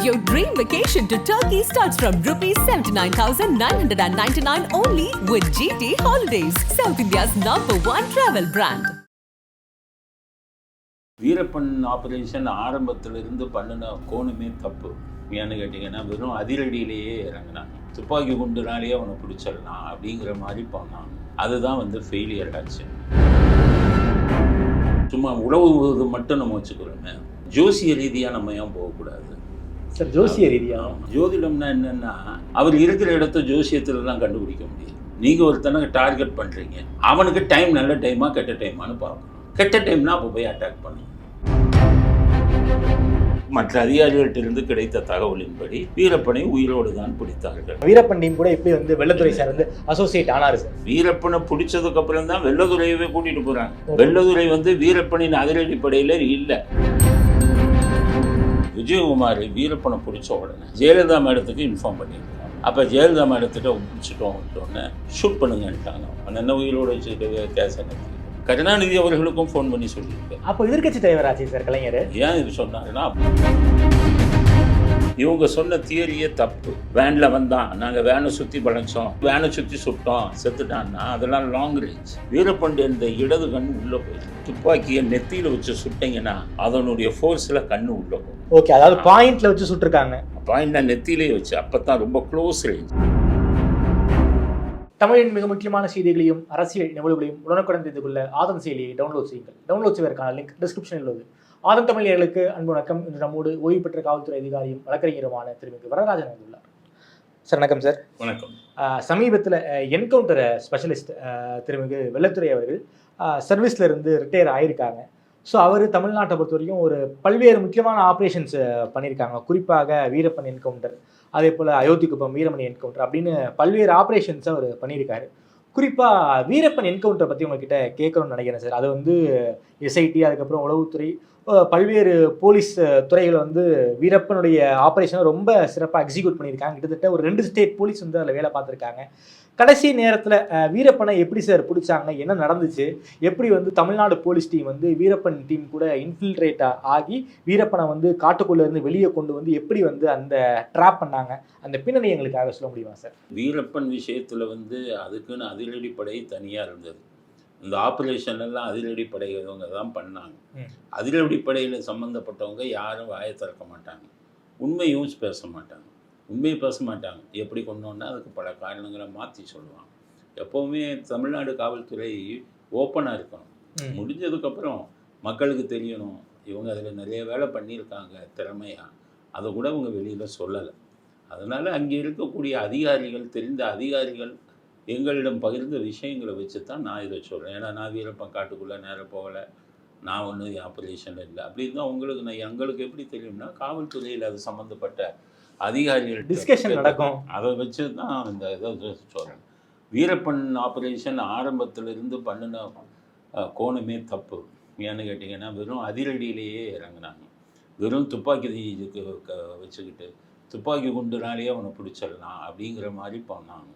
Your dream vacation to Turkey starts from rupees 79,999 only with GT Holidays, South India's #1 travel brand. Veerappan operation ஆரம்பத்திலிருந்து பண்ணின கோணமே தப்பு. ஏன்னு கேட்டிங்கன்னா வெறும் அதிரடியிலேயே இறங்கினாங்க. துப்பாக்கி குண்டுனாலேயே அவனை பிடிச்சிடலாம் அப்படிங்கிற மாதிரி போனான். அதுதான் ஃபெயிலியர் ஆச்சு. சும்மா உழவுவது மட்டும் நம்ம வச்சுக்கிறோமே, ஜோசிய ரீதியாக நம்ம ஏன் போகக்கூடாது சார்? ஜோசிய ரீதியாக ஜோதிடம்னா என்னென்னா, அவர் இருக்கிற இடத்த ஜோசியத்தில் தான் கண்டுபிடிக்க முடியும். நீங்கள் ஒருத்தனை டார்கெட் பண்ணுறீங்க, அவனுக்கு டைம் நல்ல டைமா கெட்ட டைமானு பார்க்கணும். கெட்ட டைம்னா அப்போ போய் அட்டாக் பண்ணணும். மற்ற அதிகாரிகளிட்டிருந்து கிடைத்த தகவலின்படி வீரப்பனை உயிரோடு தான் பிடித்தார்கள். வீரப்பன் டீம் கூட எப்படி வெள்ளத்துறை சார் அசோசியேட் ஆனாரு சார்? வீரப்பனை பிடிச்சதுக்கு அப்புறம் தான் வெள்ளதுறையவே கூட்டிட்டு போறாங்க. வெள்ளதுறை வீரப்பனின் அதிரடிப்படையில இல்லை. விஜயகுமார் வீரப்பனை பிடிச்ச உடனே ஜெயலலிதா மேடத்துக்கு இன்ஃபார்ம் பண்ணியிருக்காங்க. அப்போ ஜெயலலிதா மேடத்திட்ட பிடிச்சிட்டோம்னு ஷூட் பண்ணுங்கன்ட்டாங்க. என்ன உயிரோடு வச்சுக்கிட்டு கேஸ் என்ன கருணாநிதி அவர்களுக்கும் ஃபோன் பண்ணி சொல்லியிருக்கேன். அப்போ எதிர்கட்சி தலைவராச்சு சார் கலைஞர். ஏன் இது சொன்னாருன்னா, இவங்க சொன்ன தியரியே தப்பு. வேன்ல வந்தான், நாங்கள் வேனை சுற்றி பழச்சோம், வேனை சுற்றி சுட்டோம், செத்துட்டான்னா அதெல்லாம் லாங் ரேஞ்ச். வீரப்பண்டு இந்த இடது கண் உள்ளே போயிடும். துப்பாக்கியை நெத்தியில் வச்சு சுட்டிங்கன்னா அதனுடைய ஃபோர்ஸில் கண்ணு உள்ளே போகும். ஓகே, அதாவது பாயிண்ட்ல வச்சு சுட்டிருக்காங்க. பாயிண்ட்னா நெத்தியிலே வச்சு, அப்போ தான் ரொம்ப க்ளோஸ் ரேஞ்ச். தமிழின் மிக முக்கியமான செய்திகளையும் அரசியல் நிகழ்வுகளையும் உடனுக்குடன் தெரிந்து கொள்ள ஆதன் செயலியை டவுன்லோட் செய்யுங்கள். டவுன்லோட் செய்வதற்கான லிங்க் டிஸ்கிரிப்ஷனில் உள்ளது. ஆதன் தமிழர்களுக்கு அன்பு வணக்கம். இன்று நம்மோடு ஓய்வு பெற்ற காவல்துறை அதிகாரியும் வழக்கறிஞருமான திருமிகு வரதராஜன் வந்துள்ளார். சார் வணக்கம் சார். வணக்கம். சமீபத்தில் என்கவுண்டர் ஸ்பெஷலிஸ்ட் திருமிகு வெள்ளத்துறை அவர்கள் சர்வீஸ்ல இருந்து ரிட்டையர் ஆயிருக்காங்க. ஸோ அவர் தமிழ்நாட்டை பொறுத்த வரைக்கும் ஒரு பல்வேறு முக்கியமான ஆப்ரேஷன்ஸ் பண்ணியிருக்காங்க. குறிப்பாக வீரப்பன் என்கவுண்டர், அதே போல் அயோத்திக்குப்பம் வீரமணி என்கவுண்டர் அப்படின்னு பல்வேறு ஆப்ரேஷன்ஸை அவர் பண்ணியிருக்காரு. குறிப்பாக வீரப்பன் என்கவுண்டரை பற்றி உங்ககிட்ட கேட்கணும்னு நினைக்கிறேன் சார். அது எஸ்ஐடி, அதுக்கப்புறம் உளவுத்துறை, பல்வேறு போலீஸ் துறைகள் வீரப்பனுடைய ஆப்ரேஷனை ரொம்ப சிறப்பாக எக்ஸிக்யூட் பண்ணியிருக்காங்க. கிட்டத்தட்ட ஒரு 2 ஸ்டேட் போலீஸ் அதில் வேலை பார்த்துருக்காங்க. கடைசி நேரத்தில் வீரப்பனை எப்படி சார் பிடிச்சாங்க, என்ன நடந்துச்சு, எப்படி Tamil Nadu police team Veerappan team கூட இன்ஃபில்ட்ரேட் ஆகி வீரப்பனை காட்டுக்குள்ளே இருந்து வெளியே கொண்டு எப்படி அந்த ட்ராப் பண்ணாங்க, அந்த பின்னணி எங்களுக்காக சொல்ல முடியுமா சார்? வீரப்பன் விஷயத்தில் அதுக்குன்னு அதிரடிப்படை தனியாக இருந்தது. இந்த ஆப்ரேஷன் எல்லாம் அதிரடிப்படைவங்க தான் பண்ணாங்க. அதிரடிப்படையில் சம்மந்தப்பட்டவங்க யாரும் வாயை திறக்க மாட்டாங்க, உண்மையும் பேச மாட்டாங்க. உண்மையை பேச மாட்டாங்க. எப்படி கொண்டோன்னா அதுக்கு பல காரணங்களை மாற்றி சொல்லுவாங்க. எப்போவுமே தமிழ்நாடு காவல்துறை ஓப்பனாக இருக்கணும். முடிஞ்சதுக்கப்புறம் மக்களுக்கு தெரியணும் இவங்க அதில் நிறைய வேலை பண்ணியிருக்காங்க திறமையாக. அதை கூட அவங்க வெளியில் சொல்லலை. அதனால் அங்கே இருக்கக்கூடிய அதிகாரிகள், தெரிந்த அதிகாரிகள் எங்களிடம் பகிர்ந்த விஷயங்களை வச்சு தான் நான் இதை சொல்கிறேன். ஏன்னா நான் வீரப்பன் காட்டுக்குள்ளே நேரம் போகலை, நான் ஒன்றும் ஆப்ரேஷன் இல்லை அப்படின்னு தான் உங்களுக்கு எங்களுக்கு எப்படி தெரியும்னா, காவல்துறையில் அது சம்மந்தப்பட்ட அதிகாரிகள் டிஸ்கஷன் நடக்கும். அதை வச்சு தான் இந்த இதை சொல்கிறேன். வீரப்பன் ஆப்ரேஷன் ஆரம்பத்திலிருந்து பண்ணின கோணமே தப்பு. ஏன்னு கேட்டிங்கன்னா வெறும் அதிரடியிலேயே இறங்கினாங்க. வெறும் துப்பாக்கி வச்சுக்கிட்டு துப்பாக்கி குண்டுனாலேயே அவனை பிடிச்சிடலாம் அப்படிங்கிற மாதிரி போனாங்க.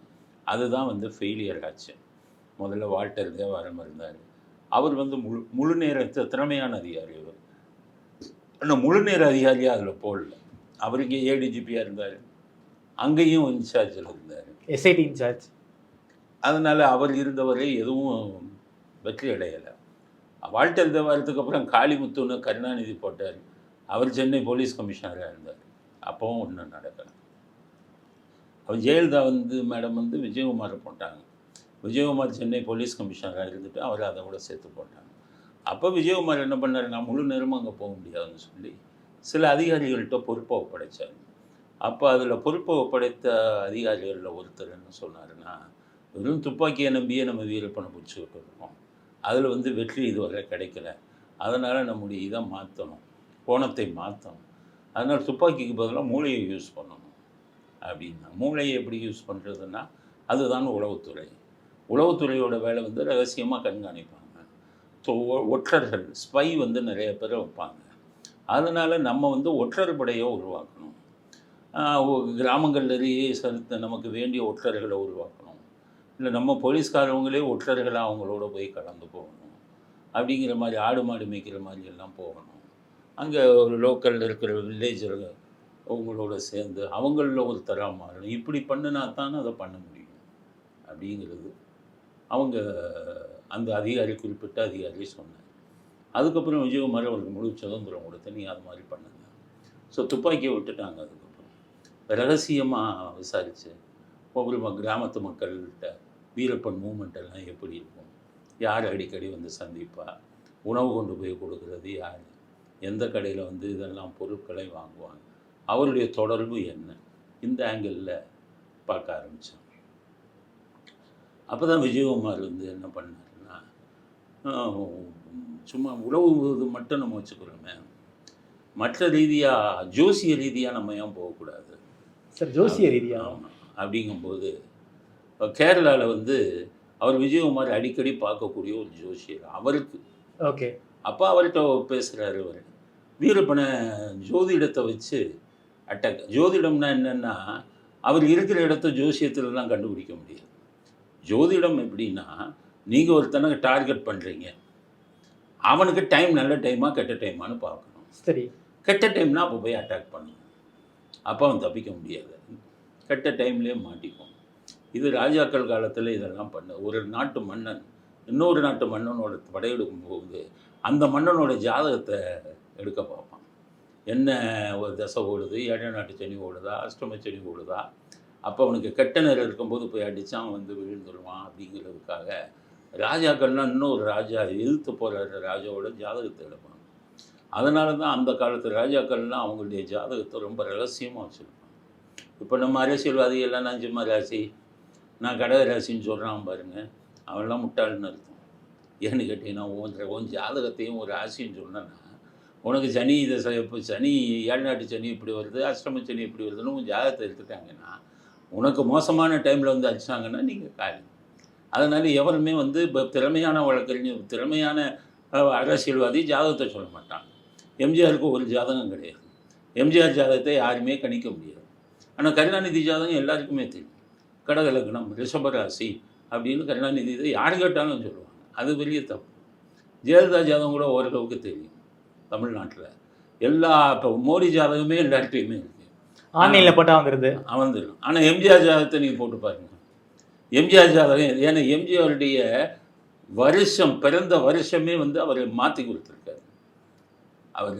அதுதான் ஃபெயிலியர் ஆச்சு. முதல்ல வால்டர் தேவாரம் இருந்தார். அவர் முழு நேர திறமையான அதிகாரி. அவர் ஆனால் முழு நேர அதிகாரியாக அதில் போடல. அவருக்கு ஏடிஜிபியாக இருந்தார், அங்கேயும் இன்சார்ஜில் இருந்தார், எஸ்ஐடி இன்சார்ஜ். அதனால் அவர் இருந்தவரை எதுவும் வெற்றி அடையலை. வால்டர் தேவாரத்துக்கு அப்புறம் காளிமுத்துன்னு கருணாநிதி போட்டார். அவர் சென்னை போலீஸ் கமிஷனராக இருந்தார். அப்போவும் ஒன்றும் நடக்கலை. அவர் ஜெயலலிதா மேடம் விஜயகுமாரை போட்டாங்க. விஜயகுமார் சென்னை போலீஸ் கமிஷனராக இருந்துட்டு அவர் அதை கூட சேர்த்து போட்டாங்க. அப்போ விஜயகுமார் என்ன பண்ணார், நான் முழு நேரமும் அங்கே போக முடியாதுன்னு சொல்லி சில அதிகாரிகள்கிட்ட பொறுப்பை ஒப்படைச்சார். அப்போ அதில் பொறுப்பை ஒப்படைத்த அதிகாரிகளில் ஒருத்தர் என்ன சொன்னார்னா, வெறும் துப்பாக்கியை நம்பியே நம்ம வீரப்பனை பிடிச்சிக்கிட்டு இருக்கோம், அதில் வெற்றி இதுவரை கிடைக்கல, அதனால் நம்முடைய இதை மாற்றணும், கோணத்தை மாற்றணும், அதனால் துப்பாக்கிக்கு பதிலாக மூளையை யூஸ் பண்ணணும் அப்படின்னா. மூளையை எப்படி யூஸ் பண்ணுறதுன்னா அதுதான் உளவுத்துறை. உளவுத்துறையோட வேலை ரகசியமாக கண்காணிப்பாங்க. ஸோ ஒற்றர்கள், ஸ்பை நிறைய பேரை வைப்பாங்க. அதனால் நம்ம ஒற்றர் படையை உருவாக்கணும். கிராமங்கள்லேயே நமக்கு வேண்டிய ஒற்றர்களை உருவாக்கணும். இல்லை நம்ம போலீஸ்காரவங்களே ஒற்றர்களாக அவங்களோட போய் கலந்து போகணும். அப்படிங்கிற மாதிரி ஆடு மாடு மேய்க்கிற மாதிரி எல்லாம் போகணும். அங்கே ஒரு லோக்கலில் இருக்கிற வில்லேஜில் அவங்களோட சேர்ந்து அவங்களில் ஒருத்தராக மாறணும். இப்படி பண்ணினா தானே அதை பண்ண முடியும் அப்படிங்கிறது அவங்க அந்த அதிகாரி, குறிப்பிட்ட அதிகாரி சொன்னார். அதுக்கப்புறம் விஜயகுமார் அவருக்கு முழு சுதந்திரம் கொடுத்து, நீ அது மாதிரி பண்ணுங்க. ஸோ துப்பாக்கியை விட்டுட்டாங்க. அதுக்கப்புறம் ரகசியமாக விசாரித்து ஒவ்வொரு கிராமத்து மக்கள்கிட்ட வீரப்பன் மூமெண்ட் எல்லாம் எப்படி இருக்கும், யார் அடிக்கடி வந்து சந்திப்பா, உணவு கொண்டு போய் கொடுக்குறது யார், எந்த கடையில் வந்து இதெல்லாம் பொருட்களை வாங்குவாங்க, அவருடைய தொடர்பு என்ன, இந்த ஆங்கிளில் பார்க்க ஆரம்பித்தோம். அப்போ தான் விஜயகுமார் வந்து என்ன பண்ணாருன்னா, சும்மா உறவுவது மட்டும் நம்ம வச்சுக்கிறோமே, மற்ற ரீதியாக ஜோசிய ரீதியாக நம்ம ஏன் போகக்கூடாது சார்? ஜோசிய ரீதியாக அப்படிங்கும்போது கேரளாவில் வந்து அவர் விஜயகுமார் அடிக்கடி பார்க்கக்கூடிய ஒரு ஜோசியர் அவருக்கு. ஓகே. அப்போ அவர்கிட்ட பேசுகிறாரு, அவர் வீரப்பனை ஜோதிடத்தை வச்சு அட்டாக். ஜோதிடம்னா என்னென்னா, அவர் இருக்கிற இடத்த ஜோசியத்திலலாம் கண்டுபிடிக்க முடியாது. ஜோதிடம் எப்படின்னா, நீங்கள் ஒருத்தனை டார்கெட் பண்ணுறீங்க, அவனுக்கு டைம் நல்ல டைமாக கெட்ட டைமானு பார்க்கணும். சரி. கெட்ட டைம்னா அப்போ போய் அட்டாக் பண்ணணும். அப்போ அவன் தப்பிக்க முடியாது, கெட்ட டைம்லேயே மாட்டிக்கும். இது ராஜாக்கள் காலத்தில் இதெல்லாம் பண்ண. ஒரு நாட்டு மன்னன் இன்னொரு நாட்டு மன்னனோட படையெடுக்கும் போது அந்த மன்னனோட ஜாதகத்தை எடுக்க பார்ப்பான். என்ன ஒரு தசை ஓடுது, 7 நாட்டு சனி ஓடுதா, அஷ்டம சனி ஓடுதா, அப்போ அவனுக்கு கெட்ட நேரம் இருக்கும்போது போய் அடித்தான் வந்து விழுந்துருவான் அப்படிங்கிறதுக்காக ராஜாக்கள்னால் இன்னொரு ராஜா எதிர்த்து போகிற ராஜாவோட ஜாதகத்தை எடுப்பாங்க. அதனால தான் அந்த காலத்து ராஜாக்கள்லாம் அவங்களுடைய ஜாதகத்தை ரொம்ப ரகசியமாக வச்சுருப்பாங்க. இப்போ நம்ம அரசியல்வாதிகள்லாம் நான் சிம்ம ராசி, நான் கடக ராசின்னு சொல்கிறான் பாருங்கள், அவன்லாம் முட்டாள்னு அர்த்தம். ஏன்னு கேட்டிங்கன்னா, உன் ஜாதகத்தையும் ஒரு ராசின்னு சொன்னேன்னா, உனக்கு சனி தசை இப்போ சனி 7 நாட்டு சனி இப்படி வருது, அஷ்டம சனி இப்படி வருதுன்னு உன் ஜாதகத்தை எடுத்துட்டாங்கன்னா, உனக்கு மோசமான டைமில் வந்து அடிச்சாங்கன்னா நீங்கள் காலி. அதனால் எவருமே வந்து இப்போ திறமையான வழக்கறிஞர், திறமையான அரசியல்வாதி ஜாதகத்தை சொல்ல மாட்டான். எம்ஜிஆருக்கு ஒரு ஜாதகம் கிடையாது. எம்ஜிஆர் ஜாதகத்தை யாருமே கணிக்க முடியாது. ஆனால் கருணாநிதி ஜாதகம் எல்லாருக்குமே தெரியும். கடக லக்னம், ரிஷபராசி அப்படின்னு கருணாநிதி இதை யார் கேட்டாலும் சொல்லுவாங்க. அது பெரிய தப்பு. ஜெயலலிதா ஜாதகம் கூட ஓரளவுக்கு தெரியும் தமிழ்நாட்டில். எல்லா இப்போ மோடி ஜாதகமே எல்லார்ட்டையுமே இருக்குது, ஆன்லைனில் போட்டால் வந்துடுது, வந்துடும். ஆனால் எம்ஜிஆர் ஜாதகத்தை நீங்கள் போட்டு பாருங்கள். எம்ஜிஆர் ஜாதகம், ஏன்னா எம்ஜிஆருடைய வருஷம், பிறந்த வருஷமே வந்து அவர் மாற்றி கொடுத்துருக்காரு. அவர்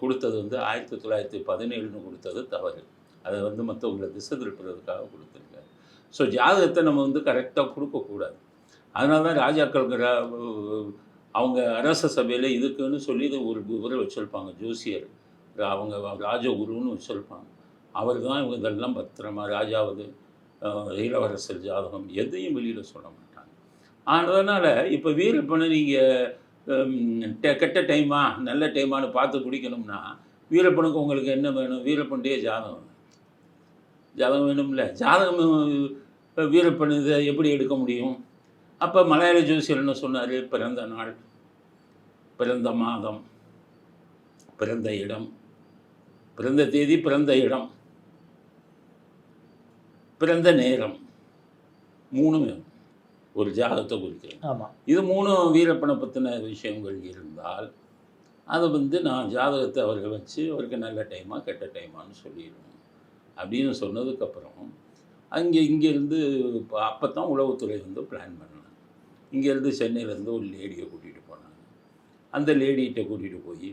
கொடுத்தது வந்து 1917 கொடுத்தது தவறு. அதை வந்து மற்றவங்களை திசை திருப்புறதுக்காக கொடுத்துருக்காரு. ஸோ ஜாதகத்தை நம்ம வந்து கரெக்டாக கொடுக்கக்கூடாது. அதனால தான் ராஜாக்கள் அவங்க அரச சபையில் இதுக்குன்னு சொல்லி ஒரு இவரை வச்சுருப்பாங்க, ஜோசியர். அவங்க ராஜகுருன்னு வச்சுருப்பாங்க. அவர் தான் இவங்க இதெல்லாம் பத்திரமா, ராஜாவது இளவரசர் ஜாதகம் எதையும் வெளியில் சொல்ல மாட்டாங்க. அதனால் இப்போ வீரப்பனை நீங்கள் கெட்ட டைமா நல்ல டைமானு பார்த்து குடிக்கணும்னா, வீரப்பனுக்கு உங்களுக்கு என்ன வேணும்? வீரப்பனுடைய ஜாதகம் வேணும்ல. ஜாதகம் வீரப்பன் இதை எப்படி எடுக்க முடியும்? அப்போ மலையாள ஜோசியர் என்ன சொன்னார்? பிறந்த நாள், பிறந்த மாதம், பிறந்த இடம், பிறந்த தேதி, பிறந்த இடம், பிறந்த நேரம், 3 ஒரு ஜாதகத்தை குறிக்கிறேன். ஆமாம். இது 3 வீரப்பனை பற்றின விஷயங்கள் இருந்தால் அதை வந்து நான் ஜாதகத்தை அவரை வச்சு அவருக்கு நல்ல டைமாக கெட்ட டைமான்னு சொல்லிடுவேன் அப்படின்னு சொன்னதுக்கப்புறம் இங்கேருந்து இப்போ அப்போ தான் உளவுத்துறை வந்து பிளான் பண்ணாங்க. இங்கேருந்து சென்னையிலேருந்து ஒரு லேடியை கூட்டிகிட்டு போனாங்க. அந்த லேடிகிட்ட கூட்டிகிட்டு போய்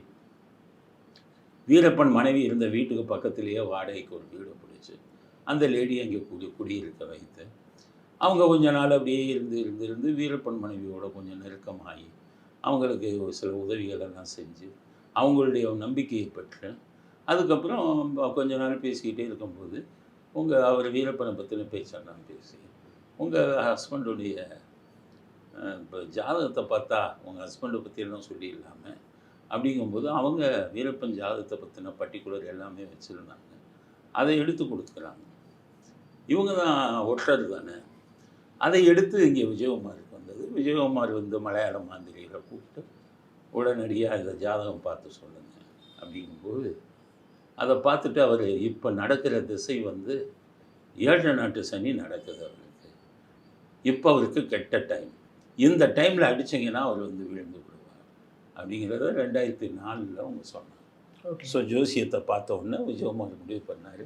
வீரப்பன் மனைவி இருந்த வீட்டுக்கு பக்கத்துலேயே வாடகைக்கு ஒரு வீடு பிடிச்சி அந்த லேடியை அங்கே குடியிருக்க வைத்து அவங்க கொஞ்ச நாள் அப்படியே இருந்து வீரப்பன் மனைவியோட கொஞ்சம் நெருக்கமாகி அவங்களுக்கு ஒரு சில உதவிகளெல்லாம் செஞ்சு அவங்களுடைய நம்பிக்கையை பெற்று அதுக்கப்புறம் கொஞ்ச நாள் பேசிக்கிட்டே இருக்கும்போது அவர் வீரப்பனை பற்றின பேச்செல்லாம் பேசி உங்கள் ஹஸ்பண்டுடைய இப்போ ஜாதகத்தை பார்த்தா உங்கள் ஹஸ்பண்டை பற்றியெல்லாம் சொல்லிடலாமே அப்படிங்கும்போது அவங்க வீரப்பன் ஜாதகத்தை பற்றின பர்டிகுலர் எல்லாமே வச்சுருந்தாங்க. அதை எடுத்து கொடுத்துக்கிறாங்க. இவங்க தான் ஒற்றர் தானே. அதை எடுத்து இங்கே விஜயகுமாருக்கு வந்தது. விஜயகுமார் வந்து மலையாள மாந்திரிகளை கூப்பிட்டு உடனடியாக இதை ஜாதகம் பார்த்து சொல்லுங்கள் அப்படிங்கும்போது அதை பார்த்துட்டு அவர் இப்போ நடக்கிற திசை வந்து 7 நாட்டு சனி நடக்குது அவருக்கு. இப்போ அவருக்கு கெட்ட டைம், இந்த டைமில் அடிச்சிங்கன்னா அவர் வந்து விழுந்து விடுவார் அப்படிங்கிறத 2004 அவங்க சொன்னாங்க. ஓகே. ஸோ ஜோசியத்தை பார்த்த உடனே விஜயகுமார் முடிவு பண்ணார்,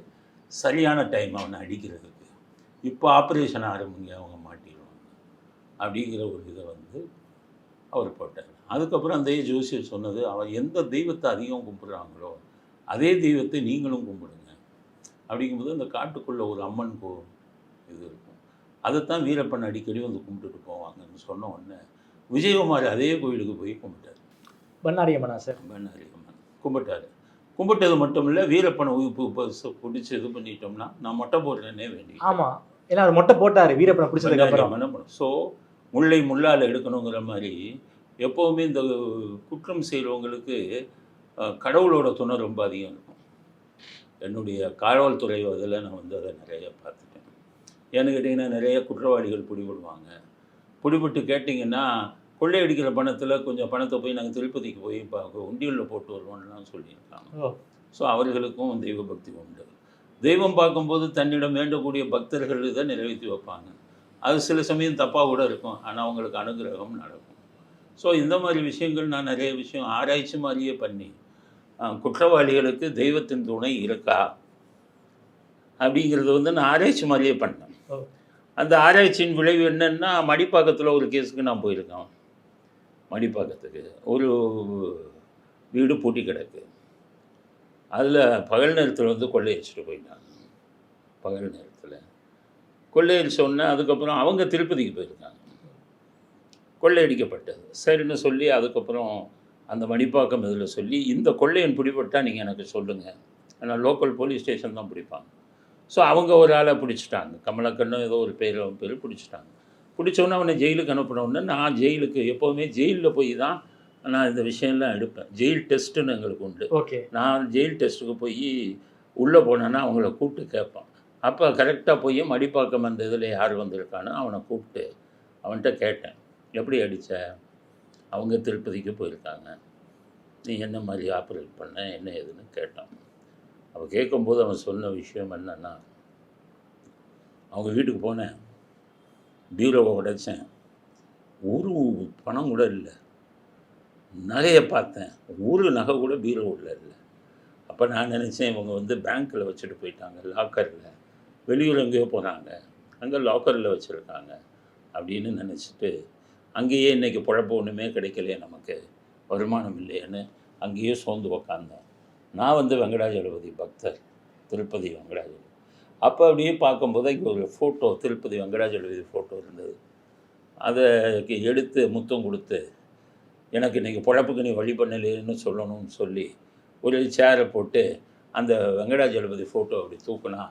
சரியான டைம் அவனை அடிக்கிறதுக்கு, இப்போ ஆப்ரேஷன் ஆரம்பிங்க அவங்க மாட்டிடுவாங்க அப்படிங்கிற ஒரு இதை வந்து அவர் போட்டார். அதுக்கப்புறம் அந்த ஜோசியர் சொன்னது, அவர் எந்த தெய்வத்தை அதிகம் கும்பிட்றாங்களோ அதே தெய்வத்தை நீங்களும் கும்பிடுங்க. அப்படிங்கும்போது அந்த காட்டுக்குள்ளே ஒரு அம்மன் இது இருக்கும், அதைத்தான் வீரப்பன் அடிக்கடி வந்து கும்பிட்டுட்டு போவாங்கன்னு சொன்ன உடனே விஜயகுமார் அதே கோயிலுக்கு போய் கும்பிட்டார். பண்ணாரி அம்மனா சார்? பண்ணாரி அம்மன் கும்பிட்டார். கும்பிட்டது மட்டும் இல்லை, வீரப்பனை பிடிச்சி இது பண்ணிட்டோம்னா நான் மொட்டை போடுறேன்னே வேண்டி. ஆமாம், ஏன்னா அவர் மொட்டை போட்டார் வீரப்பனை பிடிச்சதுக்கப்புறம். என்ன பண்ணும், ஸோ முல்லை முள்ளால் எடுக்கணுங்கிற மாதிரி எப்போவுமே இந்த குற்றம் செய்கிறவங்களுக்கு கடவுளோட துணை ரொம்ப அதிகம் இருக்கும். என்னுடைய காவல்துறை இதில் நான் வந்து அதை நிறைய பார்த்துட்டேன். ஏன்னு கேட்டிங்கன்னா நிறைய குற்றவாளிகள் பிடிபடுவாங்க. பிடிபட்டு கேட்டிங்கன்னா கொள்ளையடிக்கிற பணத்தில் கொஞ்சம் பணத்தை போய் நாங்கள் திருப்பதிக்கு போய் உண்டியலில் போட்டு வருவோம்லாம் சொல்லியிருக்காங்க. ஸோ அவர்களுக்கும் தெய்வ பக்தி உண்டு. தெய்வம் பார்க்கும்போது தன்னிடம் வேண்டக்கூடிய பக்தர்கள் இதை நிறைவேற்றி வைப்பாங்க. அது சில சமயம் தப்பாக கூட இருக்கும், ஆனால் அவங்களுக்கு அனுகிரகம் நடக்கும். ஸோ இந்த மாதிரி விஷயங்கள் நான் நிறைய விஷயம் ஆராய்ச்சி மாதிரியே பண்ணி குற்றவாளிகளுக்கு தெய்வத்தின் துணை இருக்கா அப்படிங்கிறது வந்து நான் ஆராய்ச்சி மாதிரியே பண்ணேன். அந்த ஆராய்ச்சியின் விளைவு என்னென்னா, மடிப்பாக்கத்தில் ஒரு கேஸுக்கு நான் போயிருக்கேன். மடிப்பாக்கத்துக்கு ஒரு வீடு பூட்டி கிடக்கு, அதில் பகல் நேரத்தில் வந்து கொள்ளையடிச்சிட்டு போயிட்டாங்க. பகல் நேரத்தில் கொள்ளையடிச்சோடனே அதுக்கப்புறம் அவங்க திருப்பதிக்கு போயிருக்காங்க, கொள்ளையடிக்கப்பட்டது சரின்னு சொல்லி அதுக்கப்புறம் அந்த மடிப்பாக்கம் இதில் சொல்லி, இந்த கொள்ளையன் பிடிபட்டால் நீங்கள் எனக்கு சொல்லுங்கள், ஏன்னா லோக்கல் போலீஸ் ஸ்டேஷன் தான் பிடிப்பாங்க. ஸோ அவங்க ஒரு ஆளை பிடிச்சிட்டாங்க, கமலக்கண்ணு ஏதோ ஒரு பேர் பிடிச்சிட்டாங்க. பிடிச்சோன்னே அவனை ஜெயிலுக்கு அனுப்பினோடனே நான் ஜெயிலுக்கு எப்போவுமே ஜெயிலில் போய் தான் நான் இந்த விஷயம்லாம் எடுப்பேன். ஜெயில் டெஸ்ட்டுன்னு எங்களுக்கு உண்டு. ஓகே. நான் ஜெயில் டெஸ்ட்டுக்கு போய் உள்ளே போனேன்னா அவங்கள கூப்பிட்டு கேட்பேன். அப்போ கரெக்டாக போய் மடிப்பாக்கம் அந்த இதில் யார் வந்திருக்கானோ அவனை கூப்பிட்டு அவன்கிட்ட கேட்டேன், எப்படி அடித்த, அவங்க திருப்பதிக்கு போயிருக்காங்க, நீ என்ன மாதிரி ஆப்ரேட் பண்ண என்ன ஏதுன்னு கேட்டான். அவன் கேட்கும்போது அவன் சொன்ன விஷயம் என்னன்னா, அவங்க வீட்டுக்கு போனேன், பீரோவை உடைச்சேன், ஒரு பணம் கூட இல்லை, நகையை பார்த்தேன், ஒரு நகை கூட பீரோவில் இல்லை. அப்போ நான் நினச்சேன் இவங்க வந்து பேங்க்கில் வச்சுட்டு போயிட்டாங்க, லாக்கரில், வெளியூர் எங்கேயோ போகிறாங்க, அங்கே லாக்கரில் வச்சுருக்காங்க அப்படின்னு நினச்சிட்டு அங்கேயே இன்றைக்கி பொழப்பு ஒன்றுமே கிடைக்கலையே, நமக்கு வருமானம் இல்லையேன்னு அங்கேயே சோர்ந்து உக்காந்தேன். நான் வந்து வெங்கடாஜலபதி பக்தர், திருப்பதி வெங்கடாஜலபதி. அப்போ அப்படியே பார்க்கும்போது இங்கே ஒரு ஃபோட்டோ, திருப்பதி வெங்கடாஜலபதி ஃபோட்டோ இருந்தது. அதை எடுத்து முத்தம் கொடுத்து, எனக்கு இன்றைக்கி பொழப்புக்கு நீ வழி பண்ணலைன்னு சொல்லணும்னு சொல்லி ஒரு சேரை போட்டு அந்த வெங்கடாஜலபதி ஃபோட்டோ அப்படி தூக்குனா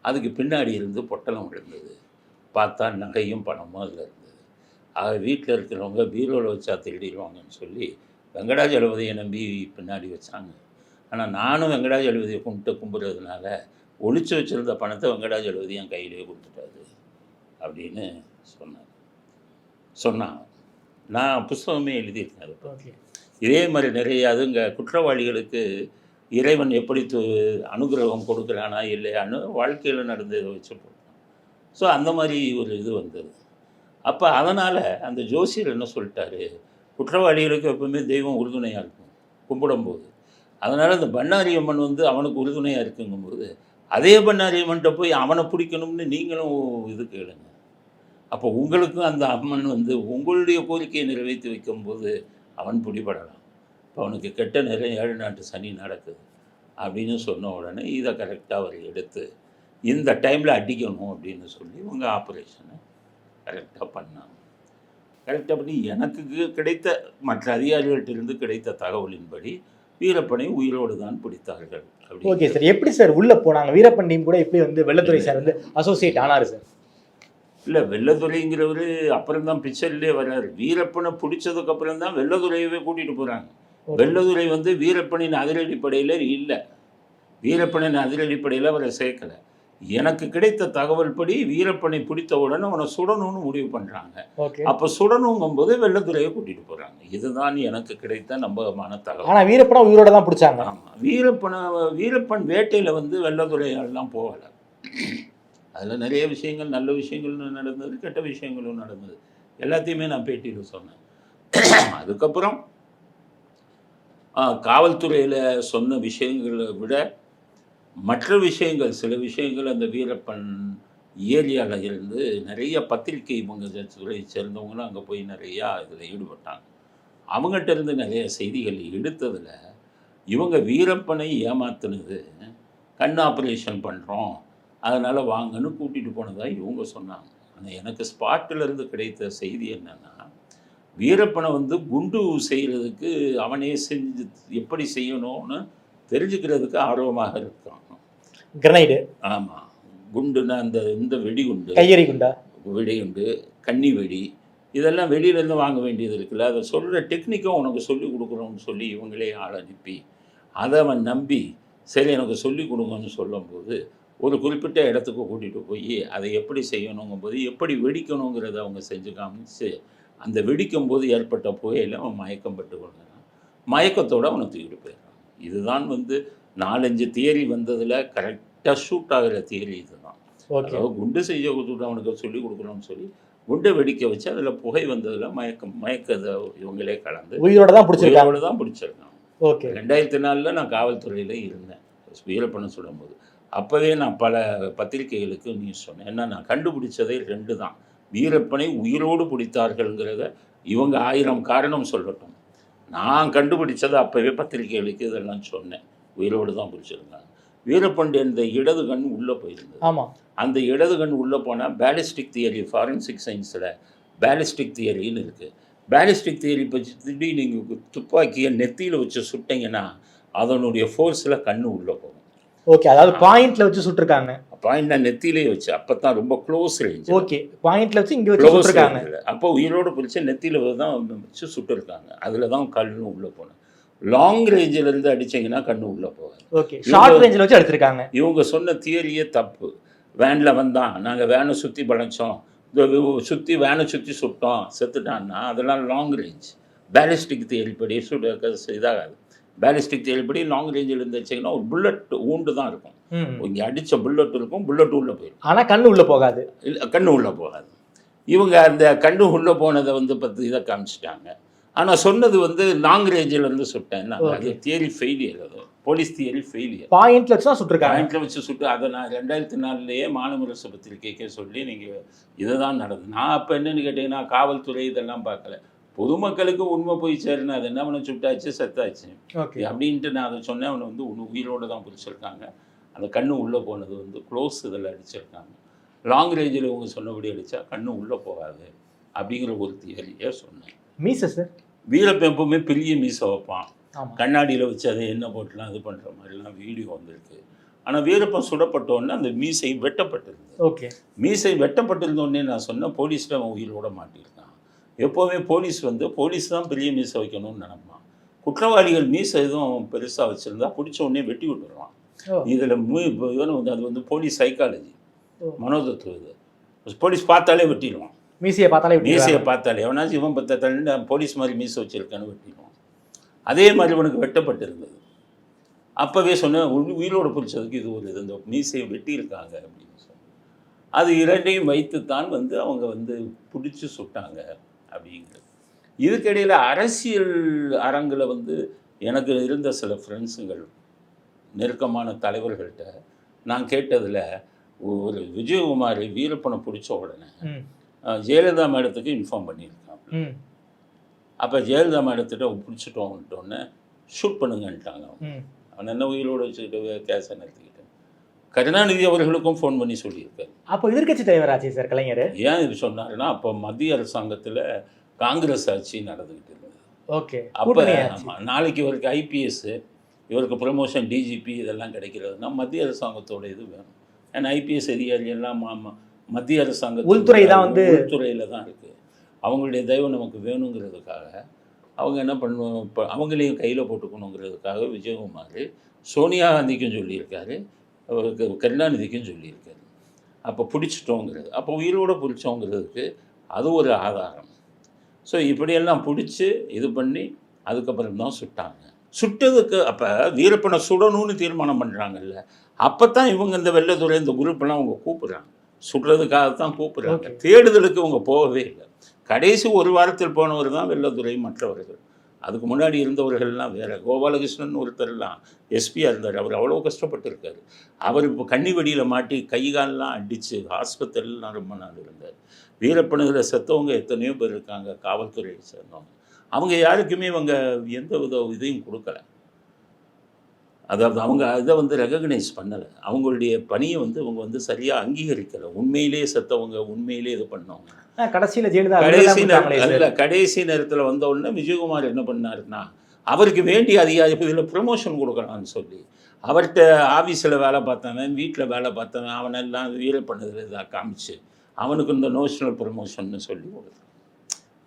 அதுக்கு பின்னாடி இருந்து பொட்டலம் விழுந்தது. பார்த்தா நகையும் பணமும் அதில் இருந்தது. ஆக வீட்டில் இருக்கிறவங்க பீரோவில் வச்சா திருடிடுவாங்கன்னு சொல்லி வெங்கடாஜலபதியை நம்பி பின்னாடி வச்சாங்க. ஆனால் நானும் வெங்கடாஜலபதியை கும்பிட்றதுனால ஒழிச்சு வச்சுருந்த பணத்தை வெங்கடாஜலபதி என் கையிலே கொடுத்துட்டாரு அப்படின்னு சொன்னாங்க. நான் புஸ்தகமே எழுதியிருக்கேன் அது. இதே மாதிரி நிறைய அதுங்க குற்றவாளிகளுக்கு இறைவன் எப்படி அனுகிரகம் கொடுக்குறானா இல்லையான்னு வாழ்க்கையில் நடந்ததை வச்சு போட்டோம். ஸோ அந்த மாதிரி ஒரு இது வந்தது. அப்போ அதனால் அந்த ஜோசியர் என்ன சொல்லிட்டாரு, குற்றவாளிகளுக்கு எப்பவுமே தெய்வம் உறுதுணையாக இருக்கும் கும்பிடும்போது. அதனால் அந்த பண்ணாரி அம்மன் வந்து அவனுக்கு உறுதுணையாக இருக்குங்கும்போது அதே பண்ணாரி அம்மன்கிட்ட போய் அவனை பிடிக்கணும்னு நீங்களும் இது கேளுங்க. அப்போ உங்களுக்கும் அந்த அம்மன் வந்து உங்களுடைய கோரிக்கையை நிறைவேற்றி வைக்கும்போது அவன் பிடிபடலாம். இப்போ அவனுக்கு கெட்ட நேரம் 7 நாட்டு சனி நடக்குது அப்படின்னு சொன்ன உடனே இதை கரெக்டாக அவர் எடுத்து இந்த டைமில் அடிக்கணும் அப்படின்னு சொல்லி இவங்க ஆப்ரேஷனை கரெக்டாக பண்ணாங்க. கரெக்டாக பண்ணி எனக்கு கிடைத்த மற்ற அதிகாரிகள்கிட்டருந்து கிடைத்த தகவலின்படி வீரப்பனை உயிரோடு தான் பிடித்தார்கள். ஓகே சார், எப்படி சார் உள்ளே போனாங்க? வீரப்பன் டீம் கூட எப்படி வந்து வெள்ளத்துறை சார் வந்து அசோசியேட் ஆனார் சார்? இல்லை, வெள்ளத்துறைங்கிறவர் அப்புறம் தான் பிக்சர்லேயே வர்றாரு. வீரப்பனை பிடிச்சதுக்கப்புறம் தான் வெள்ளத்துறையவே கூட்டிகிட்டு போகிறாங்க. வெள்ளத்துறை வந்து வீரப்பனின் அதிரடிப்படையில் இல்லை, வீரப்பனின் அதிரடிப்படையில் அவரை சேர்க்கலை. எனக்கு கிடைத்த தகவல் படி வீரப்பனை பிடித்தவுடன் அவனை சுடணும்னு முடிவு பண்ணுறாங்க. அப்போ சுடணுங்கும்போது வெள்ளத்துறையை கூட்டிகிட்டு போகிறாங்க. இதுதான் எனக்கு கிடைத்த நம்பகமான தகவல். ஆனால் வீரப்பனை உயிரோட தான் பிடிச்சாங்க. ஆமாம், வீரப்பன் வேட்டையில் வந்து வெள்ளத்துறையெல்லாம் போகலை. அதில் நிறைய விஷயங்கள், நல்ல விஷயங்களும் நடந்தது, கெட்ட விஷயங்களும் நடந்தது. எல்லாத்தையுமே நான் பேட்டியில் சொன்னேன். அதுக்கப்புறம் காவல்துறையில் சொன்ன விஷயங்களை விட மற்ற விஷயங்கள், சில விஷயங்கள் அந்த வீரப்பன் ஏரியாவில் இருந்து நிறைய பத்திரிகை இவங்க துறையை சேர்ந்தவங்களும் அங்கே போய் நிறையா இதில் ஈடுபட்டாங்க. அவங்ககிட்ட இருந்து நிறைய செய்திகள் எடுத்ததில் இவங்க வீரப்பனை ஏமாத்துனது, கண் ஆப்ரேஷன் பண்ணுறோம் அதனால் வாங்கன்னு கூட்டிகிட்டு போனதாக இவங்க சொன்னாங்க. ஆனால் எனக்கு ஸ்பாட்டிலேருந்து கிடைத்த செய்தி என்னென்னா, வீரப்பனை வந்து குண்டு செய்கிறதுக்கு அவனே செஞ்சு எப்படி செய்யணும்னு தெரிஞ்சுக்கிறதுக்கு ஆர்வமாக இருக்கான். கிரனைடு. ஆமாம், குண்டுன்னா இந்த வெடிகுண்டு, கையெறி குண்டா, வெடிகுண்டு, கன்னி வெடி, இதெல்லாம் வெளியிலேருந்து வாங்க வேண்டியது இருக்குல்ல, அதை சொல்கிற டெக்னிக்கும் உனக்கு சொல்லிக் கொடுக்குறோன்னு சொல்லி இவங்களே ஆள் அனுப்பி அதை அவன் நம்பி சரி எனக்கு சொல்லிக் கொடுங்கன்னு சொல்லும்போது ஒரு குறிப்பிட்ட இடத்துக்கு கூட்டிகிட்டு போய் அதை எப்படி செய்யணுங்கும்போது எப்படி வெடிக்கணுங்கிறத அவங்க செஞ்சு காமிச்சு அந்த வெடிக்கும் போது ஏற்பட்ட புகையில் அவன் மயக்கம் பட்டு கொள்கிறான். மயக்கத்தோடு அவனை தூக்கிட்டு போயிடுறான். இதுதான் வந்து 4-5 தியரி வந்ததில் கரெக்டாக ஷூட் ஆகிற தியரி இதுதான். அதாவது குண்டு செய்ய கொடுத்துட்டு அவனுக்கு சொல்லிக் கொடுக்கணும்னு சொல்லி குண்டை வெடிக்க வச்சு அதில் புகை வந்ததில் மயக்கத்தை இவங்களே கலந்து உயிரோடு தான் பிடிச்சிருக்கான். ஓகே. 2004 நான் காவல்துறையில் இருந்தேன் வீரப்பனை சுடும்போது. அப்போவே நான் பல பத்திரிகைகளுக்கு நியூஸ் சொன்னேன். ஏன்னா நான் கண்டுபிடிச்சதே 2 தான். வீரப்பனை உயிரோடு பிடித்தார்கள்ங்கிறத இவங்க 1000 காரணம் சொல்லட்டும், நான் கண்டுபிடிச்சதை அப்போவே பத்திரிகைகளுக்கு இதெல்லாம் சொன்னேன். உயிரோடு தான் பிடிச்சிருந்தாங்க. வீரப்பன் இந்த இடது கண் உள்ளே போயிருந்தது. ஆமாம், அந்த இடது கண் உள்ளே போனால் பேலிஸ்டிக் தியரி, ஃபாரன்சிக் சயின்ஸில் பேலிஸ்டிக் தியரின்னு இருக்குது. பேலிஸ்டிக் தியரி பற்றி திடீர்னு நீங்கள் துப்பாக்கியை நெத்தியில் வச்சு சுட்டிங்கன்னா அதனுடைய ஃபோர்ஸில் கண் உள்ளே போகும். ஓகே, அதாவது பாயிண்ட்ல வச்சு சுட்டிருக்காங்க. பாயிண்ட் நான் நெத்திலே வச்சு, அப்போ தான் ரொம்ப க்ளோஸ் ரேஞ்ச். ஓகே, பாயிண்ட்ல வச்சு இங்கே வச்சு சுட்டிருக்காங்க. அப்போ உயிரோடு பிடிச்சி நெத்தியில் தான் வச்சு சுட்டிருக்காங்க. அதில் தான் கண்ணு உள்ளே போனேன். லாங் ரேஞ்சில் இருந்து அடிச்சிங்கன்னா கண்ணு உள்ளே போகாது. ஓகே, ஷார்ட் ரேஞ்சில் வச்சு எடுத்திருக்காங்க. இவங்க சொன்ன தியரியே தப்பு. வேனில் வந்தான், நாங்கள் வேனை சுற்றி படைச்சோம், சுற்றி வேனை சுற்றி சுட்டோம், செத்துட்டான்னா அதெல்லாம் லாங் ரேஞ்ச். பேலிஸ்டிக் தியரி படி இதாகாது. பேலிஸ்டிக் தியரிப்படி லாங் ரேஞ்சில் இருந்துச்சுன்னா ஒரு புல்லட் ஊண்டு தான் இருக்கும். இங்கே அடித்த புல்லட் இருக்கும், புல்லட் உள்ளே போயிடும். ஆனால் கண்ணு உள்ளே போகாது. இல்லை, கண்ணு உள்ளே போகாது. இவங்க அந்த கண்ணு உள்ளே போனதை வந்து இதை காமிச்சிட்டாங்க. ஆனால் சொன்னது வந்து லாங் ரேஞ்சில் இருந்து சுட்டேன். அது தியரி ஃபெயிலியர், அது போலீஸ் தியரி ஃபெயிலியர். பாயிண்ட்ல வச்சு தான் சுட்டுருக்காங்க. பாயிண்ட்ல வச்சு சுட்டு அதை நான் 2004 மாநகரசு பத்திரிகைக்கே சொல்லி நீங்கள் இதுதான் நடந்தது. நான் அப்போ என்னென்னு கேட்டிங்கன்னா காவல்துறை இதெல்லாம் பார்க்கல, பொதுமக்களுக்கு உண்மை போய் சேருன்னு அது என்ன அவனை சுட்டாச்சு செத்தாச்சு அப்படின்ட்டு நான் அதை சொன்னேன். அவனை வந்து உயிரோடு தான் பிடிச்சிருக்காங்க. அந்த கண்ணு உள்ளே போனது வந்து க்ளோஸ் இதில் அடிச்சிருக்காங்க. லாங் ரேஞ்சில் இவங்க சொன்னபடி அடித்தா கண்ணு உள்ளே போகாது அப்படிங்கிற ஒரு தியரியே சொன்னேன். மீசை சார், வீரப்பன் எப்பவுமே பெரிய மீசை வைப்பான், கண்ணாடியில் வச்சு அதை எண்ணெய் போட்டுலாம் இது பண்ணுற மாதிரிலாம் வீடியோ வந்திருக்கு. ஆனால் வீரப்பன் சுடப்பட்டோன்னே அந்த மீசை வெட்டப்பட்டிருந்தது. ஓகே, மீசை வெட்டப்பட்டிருந்தோடனே நான் சொன்னேன் போலீஸில் அவன் உயிரோட மாட்டியிருக்கான். எப்போவுமே போலீஸ் தான் பெரிய மீசை வைக்கணும்னு நினைப்பான். குற்றவாளிகள் மீசை எதுவும் பெருசாக வச்சுருந்தா பிடிச்ச உடனே வெட்டி விட்டுருவான். இதில் அது வந்து போலீஸ் சைக்காலஜி, மனோதத்துவம். இது போலீஸ் பார்த்தாலே வெட்டிடுவான். மீசையை பார்த்தாலே எவனாச்சும் இவன் பார்த்தாலே போலீஸ் மாதிரி மீசை வச்சுருக்கான்னு வெட்டிடுவான். அதே மாதிரி இவனுக்கு வெட்டப்பட்டிருந்தது. அப்போவே சொன்னேன் உயிரோடு பிடிச்சதுக்கு இது ஒரு இது, இந்த மீசையை வெட்டியிருக்காங்க அப்படின்னு சொன்னேன். அது 2ஐயும் வைத்துத்தான் வந்து அவங்க வந்து பிடிச்சி சுட்டாங்க அப்படிங்கிறது. இதுக்கிடையில் அரசியல் அரங்கில் வந்து எனக்கு இருந்த சில ஃப்ரெண்ட்ஸுங்கள், நெருக்கமான தலைவர்கள்ட்ட நான் கேட்டதில் ஒரு விஜயகுமார் வீரப்பனை பிடிச்ச உடனே ஜெயலலிதா மேடத்துக்கு இன்ஃபார்ம் பண்ணியிருக்காங்க. அப்போ ஜெயலலிதா மேடத்திட்ட பிடிச்சிட்டோன்ட்டோன்னே ஷூட் பண்ணுங்கன்ட்டாங்க. அவன் என்ன உயிரோடு வச்சுக்கிட்டு கேஸை நிறுத்திக்கிட்டு கருணாநிதி அவர்களுக்கும் ஃபோன் பண்ணி சொல்லியிருக்காரு. அப்போ எதிர்கட்சி தலைவராச்சு சார் கலைஞர். ஏன் இது சொன்னாருன்னா அப்போ மத்திய அரசாங்கத்தில் காங்கிரஸ் ஆட்சி நடந்துக்கிட்டு இருந்தது. ஓகே, அப்போ ஆமாம், நாளைக்கு இவருக்கு ஐபிஎஸ், இவருக்கு ப்ரமோஷன் டிஜிபி இதெல்லாம் கிடைக்கிறதுனா மத்திய அரசாங்கத்தோட இது வேணும். ஏன்னா ஐபிஎஸ் அதிகாரி எல்லாம் மத்திய அரசாங்கம் உள்துறை தான் வந்து உள்துறையில் தான் இருக்குது. அவங்களுடைய தயவு நமக்கு வேணுங்கிறதுக்காக அவங்க என்ன பண்ணுவோம், இப்போ அவங்களையும் கையில் போட்டுக்கணுங்கிறதுக்காக விஜயகுமார் சோனியா காந்திக்கும் சொல்லியிருக்காரு, கருணாநிதிக்கும் சொல்லியிருக்காரு. அப்போ பிடிச்சிட்டோங்கிறது, அப்போ உயிரோடு பிடிச்சோங்கிறதுக்கு அது ஒரு ஆதாரம். ஸோ இப்படியெல்லாம் பிடிச்சி இது பண்ணி அதுக்கப்புறம் தான் சுட்டாங்க. சுட்டதுக்கு அப்போ வீரப்பனை சுடணும்னு தீர்மானம் பண்ணுறாங்கல்ல, அப்போ தான் இவங்க இந்த வெள்ளத்துறை இந்த குரூப்பெல்லாம் அவங்க கூப்பிட்றாங்க, சுடுறதுக்காகத்தான் கூப்பிட்றாங்க. தேடுதலுக்கு அவங்க போகவே இல்லை. கடைசி ஒரு வாரத்தில் போனவர் தான் வெள்ளத்துறை மற்றவர்கள். அதுக்கு முன்னாடி இருந்தவர்கள்லாம் வேறு. கோபாலகிருஷ்ணன் ஒருத்தர்லாம் எஸ்பியாக இருந்தார். அவர் அவ்வளோ கஷ்டப்பட்டுருக்காரு. அவர் இப்போ கன்னிவெடியில் மாட்டி கை கால்லாம் அடித்து ஆஸ்பத்திரிலாம் ரொம்ப நாள் இருந்தார். வீரப்பனுகிற செத்தவங்க எத்தனையோ பேர் இருக்காங்க காவல்துறையை சேர்ந்தவங்க. அவங்க யாருக்குமே இவங்க எந்த வித இதையும் கொடுக்கல. அதாவது அவங்க இதை வந்து ரெகக்னைஸ் பண்ணலை. அவங்களுடைய பணியை வந்து அவங்க வந்து சரியாக அங்கீகரிக்கலை. உண்மையிலே செத்தவங்க, உண்மையிலே இது பண்ணவங்க. கடைசியில் ஜெயலலிதா கடைசி நேரத்தில் வந்த உடனே விஜயகுமார் என்ன பண்ணாருன்னா, அவருக்கு வேண்டிய அதிகாரி இதில் ப்ரமோஷன் கொடுக்கலாம்னு சொல்லி அவர்கிட்ட ஆஃபீஸில் வேலை பார்த்தவன், வீட்டில் வேலை பார்த்தவன், அவனெல்லாம் வீரப்பண்ணதில் இதாக காமிச்சு அவனுக்கு இந்த நோஷனல் ப்ரமோஷன்னு சொல்லி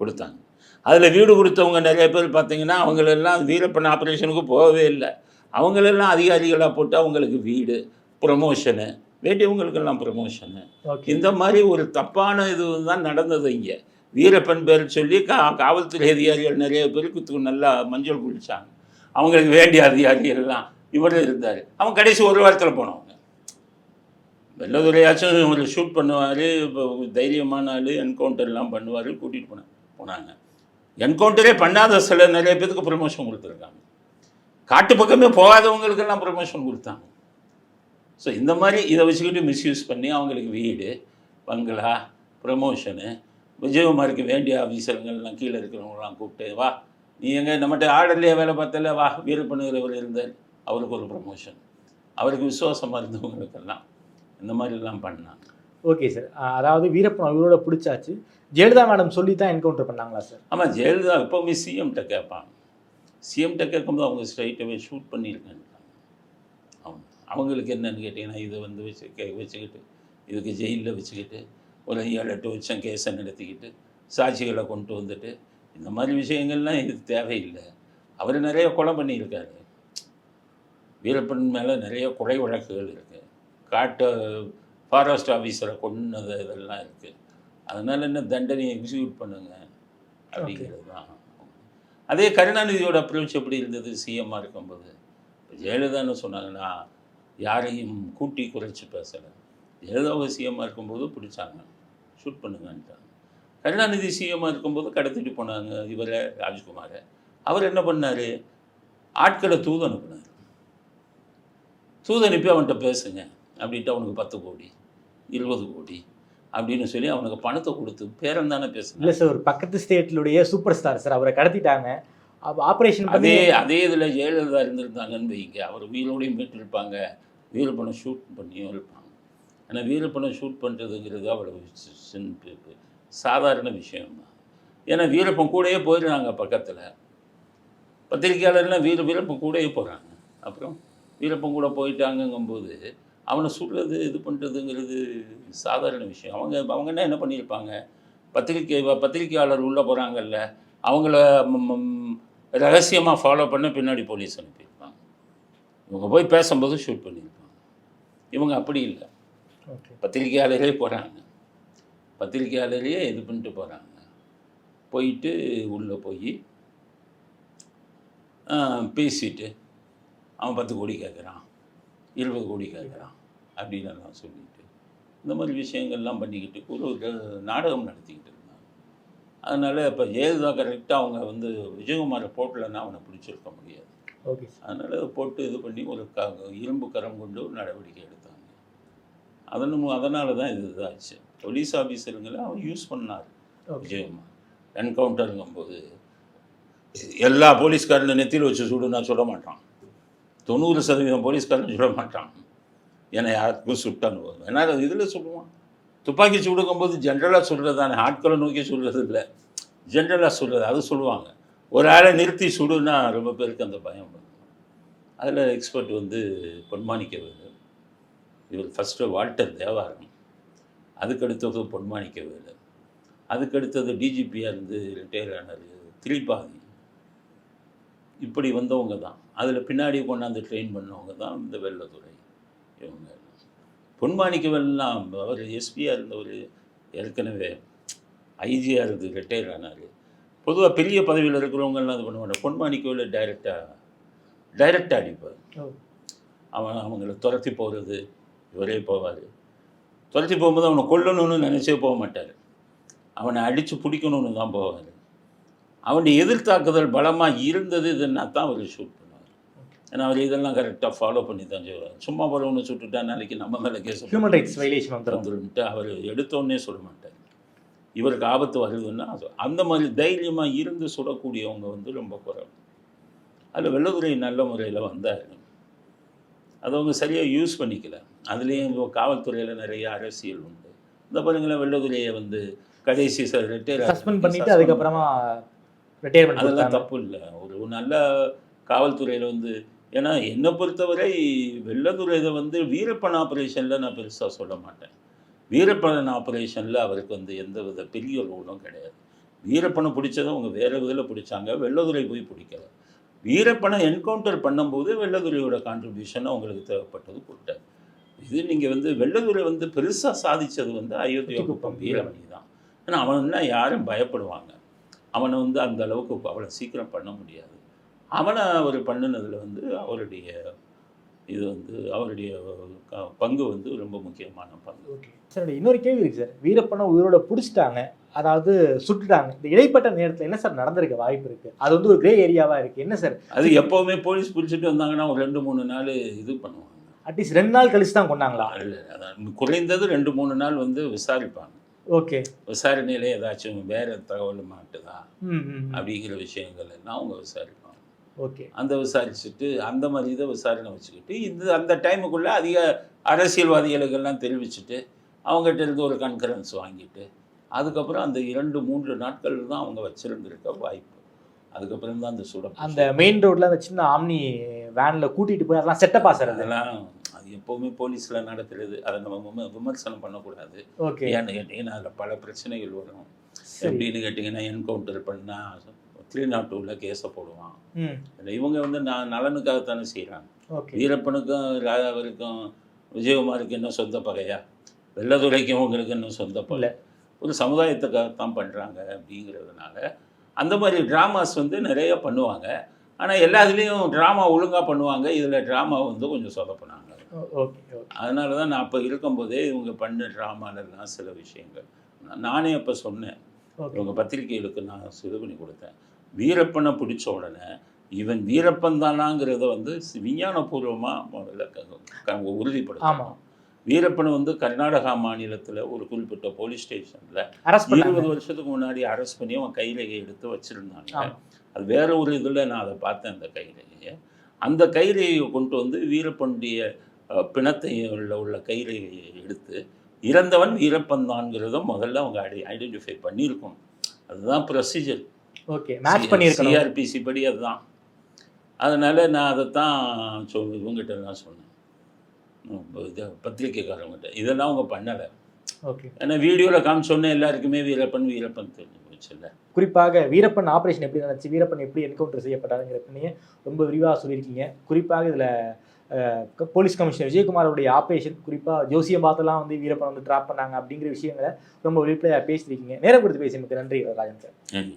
கொடுத்தாங்க. அதில் வீடு கொடுத்தவங்க நிறைய பேர் பார்த்தீங்கன்னா அவங்களெல்லாம் வீரப்பன் ஆப்ரேஷனுக்கு போகவே இல்லை. அவங்களெல்லாம் அதிகாரிகளாக போட்டு அவங்களுக்கு வீடு, ப்ரமோஷனு, வேண்டியவங்களுக்கெல்லாம் ப்ரமோஷனு. இந்த மாதிரி ஒரு தப்பான இது தான் நடந்தது இங்கே. வீரப்பன் பேர் சொல்லி காவல்துறை அதிகாரிகள் நிறைய பேருக்கு நல்லா மஞ்சள் குளிச்சாங்க. அவங்களுக்கு வேண்டிய அதிகாரிகள்லாம் இவர் இருந்தார். அவங்க கடைசி ஒரு வாரத்தில் போனவங்க. வெள்ளதுரையாச்சும் ஒரு ஷூட் பண்ணுவார், இப்போ தைரியமான ஆள், என்கவுண்டர்லாம் பண்ணுவார், கூட்டிகிட்டு போனாங்க. என்கவுண்டரே பண்ணாத சில நிறைய பேருக்கு ப்ரமோஷன் கொடுத்துருக்காங்க. காட்டு பக்கமே போகாதவங்களுக்கெல்லாம் ப்ரமோஷன் கொடுத்தாங்க. ஸோ இந்த மாதிரி இதை வச்சுக்கிட்டு மிஸ்யூஸ் பண்ணி அவங்களுக்கு வீடு, பங்களா, ப்ரமோஷனு, விஜயகுமாருக்கு வேண்டிய ஆஃபீஸருங்கள்லாம் கீழே இருக்கிறவங்களாம் கூப்பிட்டு, வா நீ எங்கே நம்மகிட்ட ஆர்டர்லேயே வேலை பார்த்தல, வா வீரப்பனுகிறவர் இருந்தார், அவருக்கு ஒரு ப்ரமோஷன். அவருக்கு விசுவாசமாக இருந்தவங்களுக்கெல்லாம் இந்த மாதிரிலாம் பண்ணாங்க. Okay sir. அதாவது வீரப்பன் அவரோட பிடிச்சாச்சு. ஜெயலலிதா மேடம் சொல்லி தான் என்கவுண்டர் பண்ணாங்களா சார்? ஆமாம், ஜெயலலிதா எப்போவுமே சிஎம்கிட்ட கேட்பாங்க. சிஎம்கிட்ட கேட்கும்போது அவங்க ஸ்ட்ரைட்டாகவே ஷூட் பண்ணியிருக்காங்க. அவங்களுக்கு என்னென்னு கேட்டிங்கன்னா, இதை வந்து வச்சுக்கிட்டு இதுக்கு ஜெயிலில் வச்சுக்கிட்டு ஒரு 7-8 வருஷம் கேஸை நடத்திக்கிட்டு சாட்சிகளை கொண்டு வந்துட்டு இந்த மாதிரி விஷயங்கள்லாம் இதுக்கு தேவையில்லை. அவர் நிறைய கொலை பண்ணியிருக்காரு. வீரப்பன் மேலே நிறைய கொலை வழக்குகள் இருக்குது. ஃபாரஸ்ட் ஆஃபீஸரை கொன்னது இதெல்லாம் இருக்குது. அதனால் என்ன தண்டனையை எக்ஸிக்யூட் பண்ணுங்க அப்படிங்கிறது தான். அதே கருணாநிதியோட அப்ரோச் எப்படி இருந்தது சிஎம்மாக இருக்கும்போது? இப்போ ஜெயலலிதான்னு சொன்னாங்கன்னா யாரையும் கூட்டி குறைச்சி பேசலை. ஜெயலலிதாவை சிஎம்மாக இருக்கும்போது பிடிச்சாங்க, ஷூட் பண்ணுங்கன்ட்டாங்க. கருணாநிதி சிஎம்மாக இருக்கும்போது கடத்திட்டு போனாங்க இவரை, ராஜ்குமாரை. அவர் என்ன பண்ணார்? ஆட்களை தூது அனுப்புனார். தூது அனுப்பி அவன்கிட்ட பேசுங்க அப்படின்ட்டு அவனுக்கு 10 கோடி 20 கோடி அப்படின்னு சொல்லி அவனுக்கு பணத்தை கொடுத்து பேரம் தானே பேசுங்க. இல்லை சார், ஒரு பக்கத்து ஸ்டேட்லுடைய சூப்பர் ஸ்டார் சார், அவரை கடத்திட்டாங்க. ஆப்ரேஷன் அதே இதில் ஜெயலலிதா இருந்திருந்தாங்கன்னு வைங்க, அவர் உயிரோடையும் மீட்டிருப்பாங்க, வீரப்பனை ஷூட் பண்ணியும் இருப்பாங்க. ஆனால் வீரப்பனை ஷூட் பண்ணுறதுங்கிறது அவ்வளோ சாதாரண விஷயம் தான். ஏன்னா வீரப்பன் கூடயே போயிடுறாங்க பக்கத்தில். பத்திரிகையாளர்லாம் வீரப்பன் கூடயே போகிறாங்க. அப்புறம் வீரப்பன் கூட போயிட்டாங்கங்கும்போது அவனை சுடுறது இது பண்ணுறதுங்கிறது சாதாரண விஷயம். அவங்க என்ன பண்ணியிருப்பாங்க? பத்திரிகையாளர் உள்ளே போகிறாங்கல்ல, அவங்கள ரகசியமாக ஃபாலோ பண்ண பின்னாடி போலீஸ் அனுப்பியிருப்பாங்க. இவங்க போய் பேசும்போது ஷூட் பண்ணியிருப்பாங்க. இவங்க அப்படி இல்லை, பத்திரிகையாளரே போகிறாங்க, பத்திரிகையாளரையே இது பண்ணிட்டு போகிறாங்க. போயிட்டு உள்ளே போய் பேசிட்டு அவன் 10 கோடி கேட்குறான், 20 கோடி கேட்குறான் அப்படின்னு எல்லாம் சொல்லிட்டு இந்த மாதிரி விஷயங்கள்லாம் பண்ணிக்கிட்டு ஒரு நாடகம் நடத்திக்கிட்டு இருந்தாங்க. அதனால் இப்போ ஜெயலலிதா கரெக்டாக அவங்க வந்து விஜயகுமாரை போட்டலன்னா அவனை பிடிச்சிருக்க முடியாது. ஓகே. அதனால் போட்டு இது பண்ணி ஒரு இரும்பு கரம் கொண்டு ஒரு நடவடிக்கை எடுத்தாங்க. அதனால தான் இது இதாச்சு. போலீஸ் ஆஃபீஸருங்களை அவன் யூஸ் பண்ணார் விஜயகுமார். என்கவுண்டருங்கும்போது எல்லா போலீஸ்காரனை நெத்தியில் வச்சு சுடுனா சுட மாட்டான். 90% போலீஸ்காரன் சுட மாட்டான். ஏன்னா யாருக்கும் சுட்டான்னு போதும். ஏன்னா இதில் சுடுவான். துப்பாக்கி சுடுங்கும்போது ஜென்ரலாக சுடுறது தானே, ஆட்களை நோக்கி சுடுறது இல்லை, ஜென்ரலாக சுடுறது. அது சொல்லுவாங்க. ஒரு ஆளை நிறுத்தி சுடுன்னா ரொம்ப பேருக்கு அந்த பயம் வரும். அதில் எக்ஸ்பர்ட் வந்து பொன்மாணிக்கவேலு, இவர் ஃபஸ்ட்டு வால்டர் தேவாரம், அதுக்கடுத்தது பொன்மாணிக்கவேலு, அதுக்கடுத்தது டிஜிபியாக இருந்து ரிட்டையர் ஆனார் திரிபாதி. இப்படி வந்தவங்க தான். அதில் பின்னாடி கொண்டாந்து ட்ரெயின் பண்ணவங்க தான் இந்த வெள்ளத்துறை. இவங்க பொன்மாணிக்கவேலாம் அவர் எஸ்பியாக இருந்தவர், ஏற்கனவே ஐஜியாக இருந்து ரிட்டையர் ஆனார். பொதுவாக பெரிய பதவியில் இருக்கிறவங்கலாம் இது பண்ணுவாங்க. பொன்மாணிக்கவேல் டைரெக்டாக அடிப்பார். அவங்கள துரத்தி போகிறது இவரே போவார். துரத்தி போகும்போது அவனை கொல்லணும்னு நினச்சே போக மாட்டார். அவனை அடித்து பிடிக்கணும்னு தான் போவார். அவனுடைய எதிர்த்தாக்குதல் பலமாக இருந்தது இதுன்னா தான் அவர் ஷூட் பண்ணுவார். ஏன்னா அவர் இதெல்லாம் கரெக்டாக ஃபாலோ பண்ணி தான் செய்வார். சும்மா போல ஒன்று சுட்டுட்டா நாளைக்கு நம்ம மேலே கேஸ் ஹியூமன் ரைட்ஸ் வைலேஷன் வந்துருன்ட்டு அவர் எடுத்தோன்னே சொல்ல மாட்டார். இவருக்கு ஆபத்து வருதுன்னா அந்த மாதிரி தைரியமாக இருந்து சுடக்கூடியவங்க வந்து ரொம்ப குறைவு. அதில் வெள்ளதுரை நல்ல முறையில் வந்தார். அதை அவங்க சரியாக யூஸ் பண்ணிக்கல. அதுலேயும் காவல்துறையில் நிறைய அரசியல் உண்டு. இந்த பாருங்களேன், வெள்ளதுரையை வந்து கடைசி சஸ்பெண்ட் பண்ணிட்டு அதுக்கப்புறமா ரிட்டையர்மெண்ட். அதெல்லாம் தப்பு இல்லை. ஒரு நல்ல காவல்துறையில் வந்து, ஏன்னா என்னை பொறுத்தவரை வெள்ளதுரை இதை வந்து வீரப்பன் ஆப்ரேஷனில் நான் பெருசாக சொல்ல மாட்டேன். வீரப்பன் ஆப்ரேஷனில் அவருக்கு வந்து எந்த வித பெரிய ரோலும் கிடையாது. வீரப்பனை பிடிச்சதும் அவங்க வேறு விதில் பிடிச்சாங்க, வெள்ளதுரை போய் பிடிக்கல. வீரப்பனை என்கவுண்டர் பண்ணும்போது வெள்ளதுரையோட கான்ட்ரிபியூஷன் அவங்களுக்கு தேவைப்பட்டது கொடுத்தார். இது நீங்கள் வந்து வெள்ளதுரை வந்து பெருசாக சாதித்தது வந்து அயோத்தியா குப்பம் வீரமணி தான். ஏன்னா அவன்னா யாரும் பயப்படுவாங்க. அவனை வந்து அந்த அளவுக்கு அவ்வளோ சீக்கிரம் பண்ண முடியாது. அவனை அவர் பண்ணினதில் வந்து அவருடைய இது வந்து அவருடைய பங்கு வந்து ரொம்ப முக்கியமான பங்கு. ஓகே சார், இன்னொரு கேள்வி இருக்குது சார். வீரப்பனை உயிரோட பிடிச்சிட்டாங்க, அதாவது சுட்டுட்டாங்க. இந்த இடைப்பட்ட நேரத்தில் என்ன சார் நடந்திருக்க வாய்ப்பு இருக்குது? அது வந்து ஒரு கிரே ஏரியாவாக இருக்குது. என்ன சார் அது? எப்போவுமே போலீஸ் பிடிச்சிட்டு வந்தாங்கன்னா ஒரு 2-3 நாள் இது பண்ணுவாங்க. அட்லீஸ்ட் 2 நாள் கழிச்சு தான் கொண்டாங்களா? இல்லை, அதான் குறைந்தது 2-3 நாள் வந்து விசாரிப்பாங்க. ஓகே, விசாரணையில் ஏதாச்சும் வேறு தகவல் மாட்டுதா அப்படிங்கிற விஷயங்கள் எல்லாம் அவங்க விசாரிப்பாங்க. ஓகே, அந்த விசாரிச்சுட்டு அந்த மாதிரி இதை விசாரணை வச்சுக்கிட்டு அந்த டைமுக்குள்ளே அதிக அரசியல்வாதிகளுக்கெல்லாம் தெரிவிச்சுட்டு அவங்ககிட்ட இருந்து ஒரு கன்கரன்ஸ் வாங்கிட்டு அதுக்கப்புறம் அந்த 2-3 நாட்கள் தான் அவங்க வச்சுருந்துருக்க வாய்ப்பு. அதுக்கப்புறம் தான் அந்த அந்த மெயின் ரோட்டில் அந்த சின்ன ஆம்னி வேனில் கூட்டிகிட்டு போய் அதெல்லாம் செட்டப்பா சார்? அதெல்லாம் அது எப்போவுமே போலீஸில் நடக்கிறது. அதை நம்ம விமர்சனம் பண்ணக்கூடாது. ஓகே, ஏன்னு கேட்டிங்கன்னா அதில் பல பிரச்சனைகள் வரும். எப்படின்னு கேட்டிங்கன்னா என்கவுண்டர் பண்ணால் 302ல் கேஸை போடுவான். இவங்க வந்து நலனுக்காகத்தானே செய்கிறாங்க. வீரப்பனுக்கும் அவருக்கும் விஜயகுமாருக்கு என்ன சொந்த பகையா? வெள்ளதுரைக்கும் அவங்களுக்கு என்ன சொந்த பகை? ஒரு சமுதாயத்துக்காகத்தான் பண்ணுறாங்க. அப்படிங்கிறதுனால அந்த மாதிரி ட்ராமாஸ் வந்து நிறைய பண்ணுவாங்க. ஆனால் எல்லாத்துலேயும் ட்ராமா ஒழுங்காக பண்ணுவாங்க. இதில் ட்ராமா வந்து கொஞ்சம் சொதப்பினாங்க. அதனால தான் நான் அப்போ இருக்கும்போதே இவங்க பண்ண ட்ராமாலெல்லாம் சில விஷயங்கள் நானே அப்போ சொன்னேன். இவங்க பத்திரிகைகளுக்கு நான் இது பண்ணி கொடுத்தேன். வீரப்பனை பிடிச்ச உடனே இவன் வீரப்பன் தானாங்கிறத வந்து விஞ்ஞானபூர்வமாக முதல்ல உறுதிப்படுத்தணும். வீரப்பனை வந்து கர்நாடகா மாநிலத்தில் ஒரு குறிப்பிட்ட போலீஸ் ஸ்டேஷனில் 20 வருஷத்துக்கு முன்னாடி அரெஸ்ட் பண்ணி அவன் கைரேகையை எடுத்து வச்சுருந்தாங்க. அது வேற ஒரு இதில் நான் அதை பார்த்தேன். அந்த கைரேகையை, அந்த கைரேகையை கொண்டு வந்து வீரப்பனுடைய பிணத்தை உள்ள கைரேகையை எடுத்து இறந்தவன் வீரப்பன் தான்ங்கிறத முதல்ல அவங்க ஐடென்டிஃபை பண்ணியிருக்கணும். அதுதான் ப்ரொசீஜர். ஓகே, மேட்ச் பண்ணியிருக்கணும். சிஆர்பிசி படி அதுதான். அதனால் நான் அதை தான் இவங்ககிட்ட தான் சொன்னேன், இது பத்திரிக்கைக்காரவங்ககிட்ட. இதெல்லாம் அவங்க பண்ணலை. ஓகே, ஏன்னா வீடியோவில் காமிச்சோன்னே எல்லாருக்குமே வீரப்பன் தெரிஞ்சு போச்சுல்ல. குறிப்பாக வீரப்பன் ஆப்ரேஷன் எப்படி நடந்துச்சு, வீரப்பன் எப்படி என்கவுண்டர் செய்யப்பட்டாருங்கிறப்பனையே ரொம்ப விரிவாக சொல்லியிருக்கீங்க. குறிப்பாக இதில் போலீஸ் கமிஷனர் விஜயகுமாரோடைய ஆப்ரேஷன், குறிப்பாக ஜோசியம் பார்த்தெல்லாம் வந்து வீரப்பன் வந்து ட்ராப் பண்ணாங்க அப்படிங்கிற விஷயங்களை ரொம்ப வெளிப்படையாக பேசியிருக்கீங்க. நேரம் கொடுத்து பேசியதுக்கு நன்றி ராஜன் சார். நன்றி.